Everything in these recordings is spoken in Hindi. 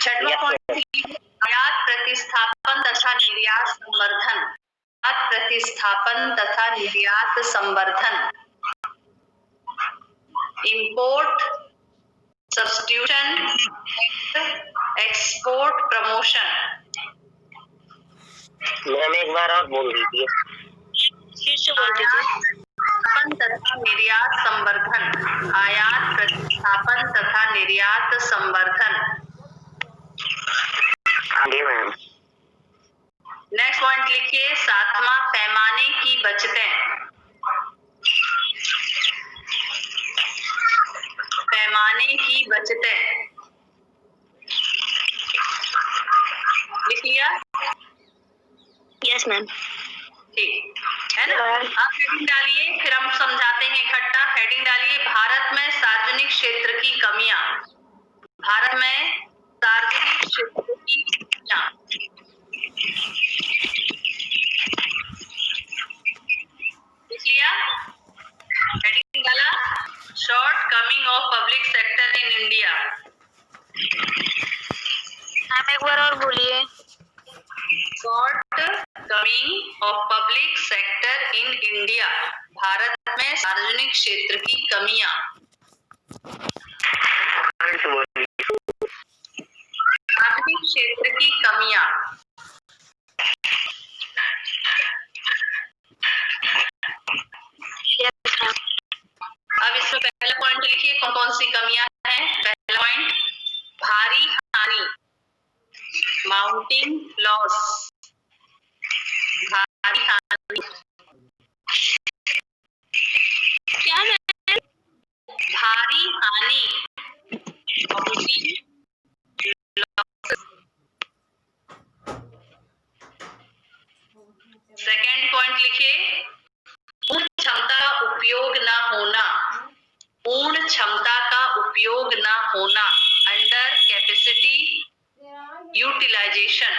छठवां पॉइंट, आयात प्रतिस्थापन तथा निर्यात संवर्धन। आयात प्रतिस्थापन तथा निर्यात संवर्धन, import substitution, export promotion. Ma'am एक बार और बोल दीजिए। प्रतिस्थापन तथा निर्यात संवर्धन, आयात प्रतिस्थापन तथा निर्यात संवर्धन। आगे मैम। नेक्स्ट पॉइंट लिखिए, सातवां, पैमाने की बचतें। पैमाने की बचतें लिख लिया? Yes ma'am. ठीक है ना। आप हेडिंग डालिए, फिर हम समझाते हैं इकट्ठा। हेडिंग डालिए, भारत में सार्वजनिक क्षेत्र की कमियां। भारत में सार्वजनिक क्षेत्र की कमियां। लिख लिया? हेडिंग डाला, short coming of public sector in India. आप एक बार और बोलिए। Short coming of public sector in India, Bharat में सार्वजनिक क्षेत्र की कमियां। सार्वजनिक क्षेत्र की कमियां। अब इसमें पहला पॉइंट लिखिए, कौन कौन सी कमियां हैं। पहला पॉइंट, भारी हानि, माउंटिंग लॉस। भारी हानि, क्या मैम? भारी हानि, माउंटिंग लॉस। सेकेंड पॉइंट लिखिए, पूर्ण क्षमता का उपयोग न होना। पूर्ण क्षमता का उपयोग न होना, अंडर कैपेसिटी यूटिलाइजेशन।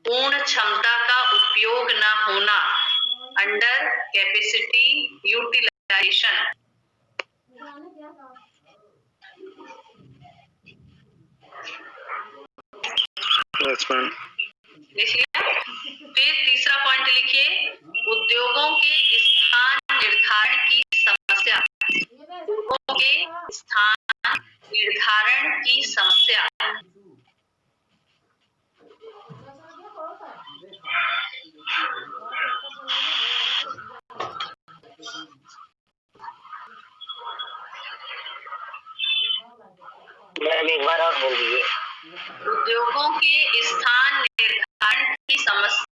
पूर्ण क्षमता का उपयोग न होना, अंडर कैपेसिटी यूटिलाइजेशन। फिर तीसरा पॉइंट लिखिए, उद्योगों के स्थान निर्धारण की समस्या। उद्योगों के स्थान निर्धारण की समस्या। मैम एक बार और बोल दीजिए। उद्योगों के स्थान निर्धारण की समस्या।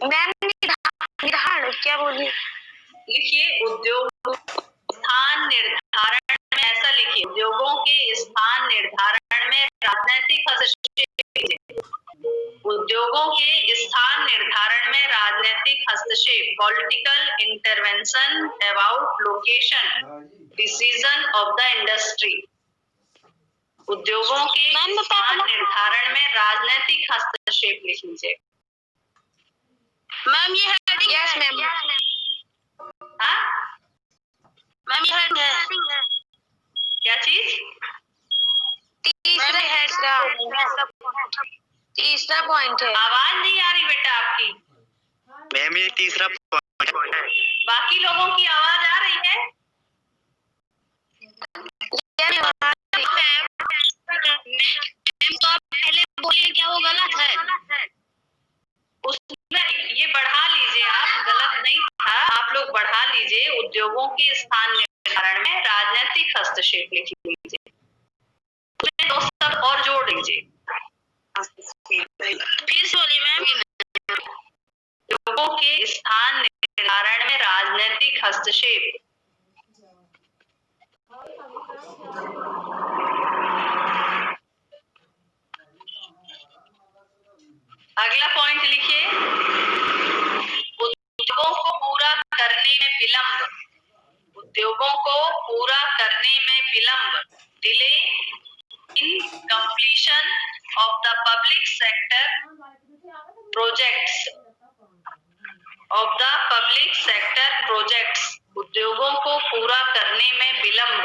मैम निर्धारण क्या बोलिए? लिखिए, उद्योग स्थान निर्धारण में ऐसा लिखिए, उद्योगों के स्थान निर्धारण में राजनीतिक हस्तक्षेप। उद्योगों के स्थान निर्धारण में राजनीतिक हस्तक्षेप, political intervention about location decision of the industry. उद्योगों के स्थान निर्धारण में राजनीतिक हस्तक्षेप लिख लीजिए। मैम ये हेडिंग है। Yes ma'am. मैम ये हेडिंग है। क्या चीज? तीसरा पॉइंट है। आवाज नहीं आ रही बेटा आपकी। मैम ये तीसरा पॉइंट है। बाकी लोगों की आवाज आ रही है? मैम तो आप पहले बोलिए, क्या वो गलत है? उसमें ये बढ़ा लीजिए, आप गलत नहीं था, आप लोग बढ़ा लीजिए। उद्योगों के स्थान निर्धारण में राजनीतिक हस्तक्षेप लिख लीजिए, उसमें 2 शब्द और जोड़ लीजिए। फिर से बोलिए मैम। उद्योगों के स्थान निर्धारण में राजनीतिक हस्तक्षेप। अगला पॉइंट लिखिए, उद्योगों को पूरा करने में विलंब। उद्योगों को पूरा करने में विलंब, delay in completion of the public sector projects. उद्योगों को पूरा करने में विलंब।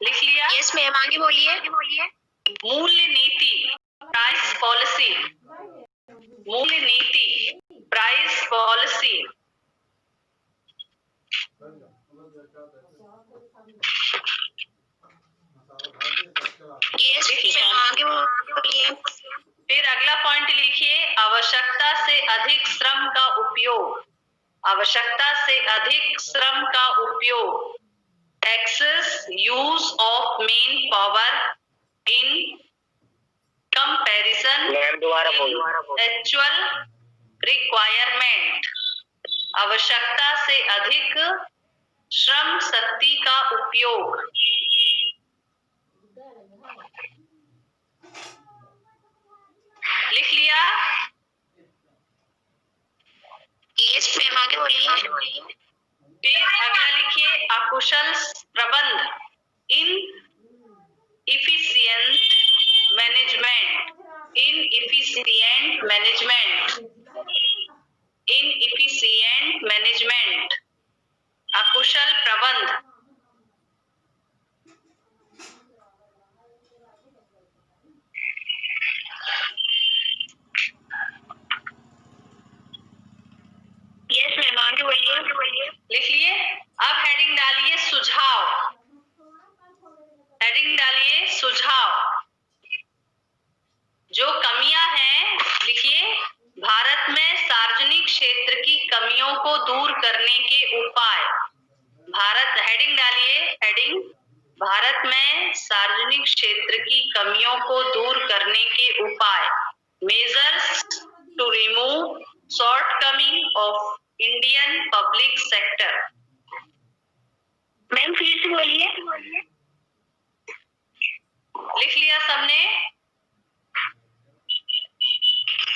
लिख लिया? यस मैम, आगे बोलिए। मूल्य नीति, प्राइस पॉलिसी। मूल्य नीति, प्राइस पॉलिसी। यस मैम, आगे बोलिए। फिर अगला पॉइंट लिखिए, आवश्यकता से अधिक श्रम का उपयोग। आवश्यकता से अधिक श्रम का उपयोग, excess use of manpower in comparison with actual requirement। आवश्यकता से अधिक श्रम शक्ति का उपयोग। लिख लिया? यस मैम, आगे बोलिए। फिर अगला लिखिए, अकुशल प्रबंध, inefficient management। inefficient management, अकुशल प्रबंध। यस मैम, आगे बोलिए। लिख लिए? अब हेडिंग डालिए सुझाव। हेडिंग डालिए सुझाव। जो कमियां हैं, लिखिए, भारत में सार्वजनिक क्षेत्र की कमियों को दूर करने के उपाय। भारत, हेडिंग डालिए, हेडिंग, भारत में सार्वजनिक क्षेत्र की कमियों को दूर करने के उपाय। Measures to remove shortcoming of Indian public sector. Ma'am फिर से बोलिए। लिख लिया सबने?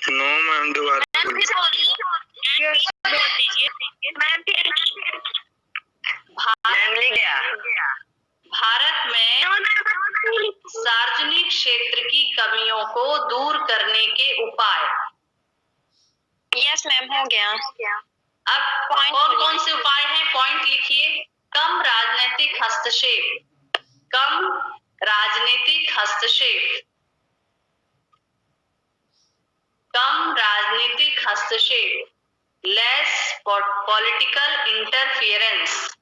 नो मैम, दोबारा मैम फिर से बोलिए। मैम भारत में सार्वजनिक क्षेत्र की कमियों को दूर करने के उपाय। यस मैम, हो गया। अब कौन कौन से उपाय हैं, पॉइंट लिखिए। कम राजनीतिक हस्तक्षेप। कम राजनीतिक हस्तक्षेप। कम राजनीतिक हस्तक्षेप, less political interference.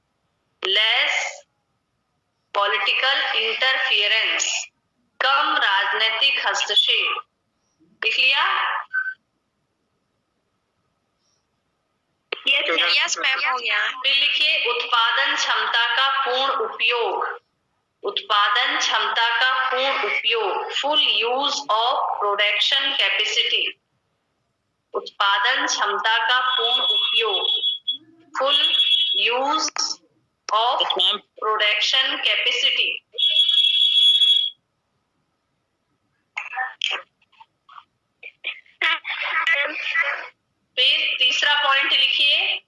Less political interference, कम राजनीतिक हस्तक्षेप। लिख लिया? यस मैम, हो गया। फिर लिखिए, उत्पादन क्षमता का पूर्ण उपयोग। उत्पादन क्षमता का पूर्ण उपयोग, full use of production capacity. उत्पादन क्षमता का पूर्ण उपयोग, full use of production capacity. फिर तीसरा पॉइंट लिखिए,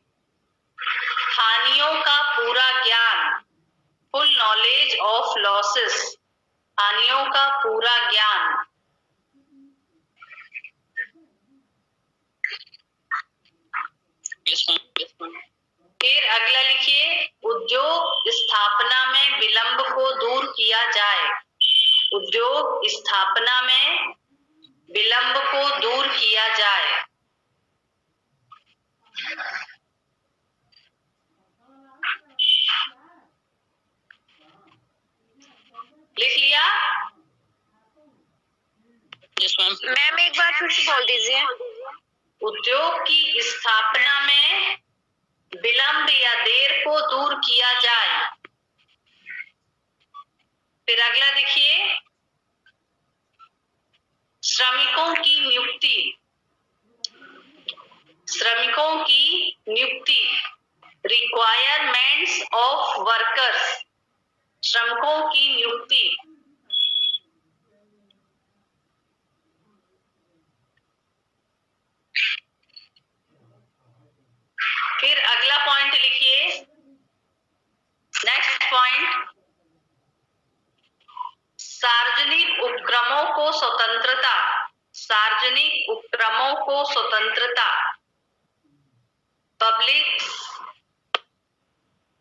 हानियों का पूरा ज्ञान, फुल नॉलेज ऑफ लॉसेस। हानियों का पूरा ज्ञान। फिर अगला लिखिए, उद्योग स्थापना में विलंब को दूर किया जाए। उद्योग स्थापना में विलंब को दूर किया जाए। लिख लिया? मैम एक बार फिर से बोल दीजिए। उद्योग की स्थापना में विलंब या देर को दूर किया जाए। फिर अगला देखिए, श्रमिकों की नियुक्ति रिक्वायरमेंट्स ऑफ वर्कर्स, श्रमिकों की नियुक्ति। फिर अगला पॉइंट लिखिए, नेक्स्ट पॉइंट, सार्वजनिक उपक्रमों को स्वतंत्रता, सार्वजनिक उपक्रमों को स्वतंत्रता, public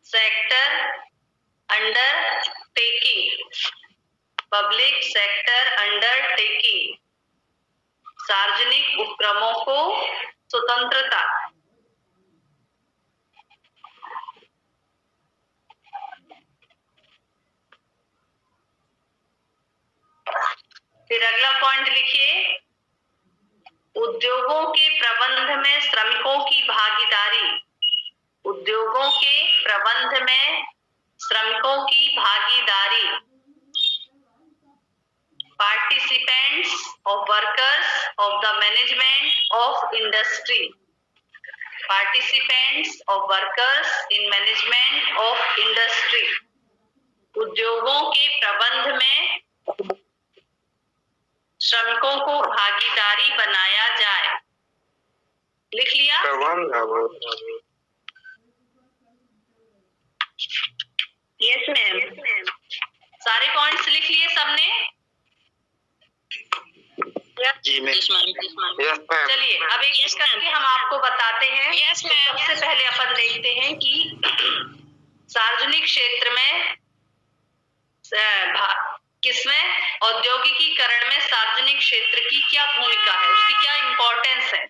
sector undertaking, public sector undertaking, सार्वजनिक उपक्रमों को स्वतंत्रता। फिर अगला पॉइंट लिखिए, उद्योगों के प्रबंध में श्रमिकों की भागीदारी, उद्योगों के प्रबंध में श्रमिकों की भागीदारी, participants of workers of the management of industry, participants of workers in management of industry, उद्योगों के प्रबंध में श्रमिकों को भागीदारी बनाया जाए। लिख लिया? Yes ma'am. सारे पॉइंट्स लिख लिए सबने? जी मैम। चलिए अब एक एक करके हम आपको बताते हैं। Yes ma'am. सबसे पहले अपन देखते हैं कि सार्वजनिक क्षेत्र में किसमें औद्योगिकीकरण में सार्वजनिक क्षेत्र की क्या भूमिका है, उसकी क्या इंपॉर्टेंस है।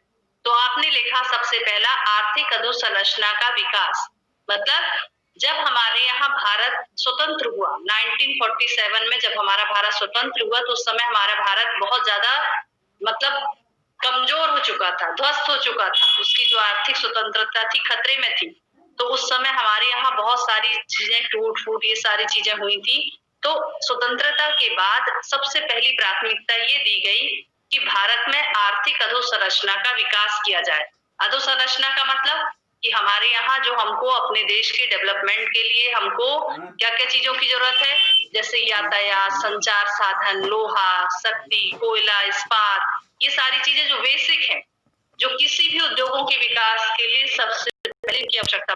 तो आपने लिखा सबसे पहला आर्थिक अधोसंरचना का विकास। मतलब जब हमारे यहाँ भारत स्वतंत्र हुआ 1947 में, जब हमारा भारत स्वतंत्र हुआ तो उस समय हमारा भारत बहुत ज्यादा मतलब कमजोर हो चुका था, ध्वस्त हो चुका था, उसकी जो आर्थिक स्वतंत्रता थी खतरे में थी। तो उस समय हमारे यहाँ बहुत सारी चीजें टूट फूट ये सारी चीजें हुई थी। तो स्वतंत्रता के बाद सबसे पहली प्राथमिकता ये दी गई कि भारत में आर्थिक अधोसंरचना का विकास किया जाए। अधोसंरचना का मतलब कि हमारे यहाँ जो हमको अपने देश के डेवलपमेंट के लिए हमको क्या क्या चीजों की जरूरत है, जैसे यातायात, संचार साधन, लोहा, शक्ति, कोयला, इस्पात, ये सारी चीजें जो बेसिक है, जो किसी भी उद्योगों के विकास के लिए सबसे पहले की आवश्यकता